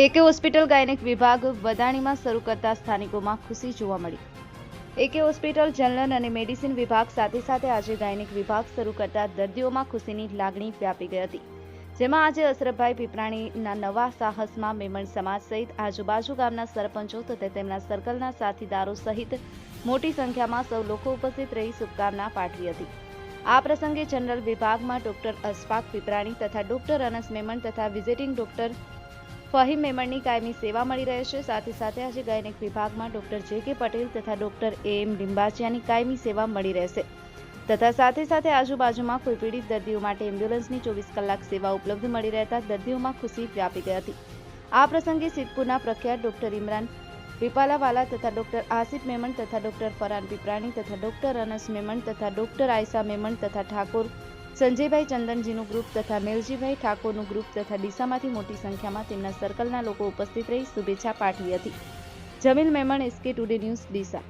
એકે hospital gynaec વિભાગ વદાણીમાં શરૂ કરતા સ્થાનિકોમાં ખુશી જોવા મળી। એકે હોસ્પિટલ જનરલ અને મેડિસિન વિભાગ સાથે આજે ગાયનેક વિભાગ શરૂ કરતા દર્દીઓમાં ખુશીની લાગણી વ્યાપી ગઈ હતી, જેમાં આજે અશરફભાઈ પીપરાણીના નવા સાહસમાં મેમણ સમાજ સહિત આજુબાજુ ગામના સરપંચો તથા તેમના સર્કલના સાથીદારો સહિત મોટી સંખ્યામાં સૌ લોકો ઉપસ્થિત રહી શુભકામના પાઠવી હતી। આ પ્રસંગે જનરલ વિભાગમાં ડોક્ટર અશફાક પીપરાણી તથા ડોક્ટર અનસ મેમણ તથા વિઝિટિંગ ડોક્ટર ફહીમ મેમણની કાયમી સેવા મળી રહેશે। સાથે આજે ગાયનેક વિભાગમાં ડોક્ટર જે.કે. પટેલ તથા ડોક્ટર એ.એમ. લિંબાચિયાની કાયમી સેવા મળી રહેશે તથા સાથે આજુબાજુમાં કોઈ પીડિત દર્દીઓ માટે એમ્બ્યુલન્સની 24 કલાક સેવા ઉપલબ્ધ મળી રહેતા દર્દીઓમાં ખુશી વ્યાપી ગઈ હતી। આ પ્રસંગે સિદ્ધપુરના પ્રખ્યાત ડોક્ટર ઇમરાન વિપાલાવાલા તથા ડોક્ટર આસિફ મેમણ તથા ડોક્ટર ફરહાન પીપરાણી તથા ડોક્ટર અનસ મેમણ તથા ડોક્ટર આયસા મેમણ તથા ઠાકોર સંજયભાઈ ચંદનજીનું ગ્રુપ તથા મેલજીભાઈ ઠાકોરનું ગ્રુપ તથા ડીસામાંથી મોટી સંખ્યામાં તેમના સર્કલના લોકો ઉપસ્થિત રહી શુભેચ્છા પાઠવી હતી। Jamil Memon, SK today news, Deesa.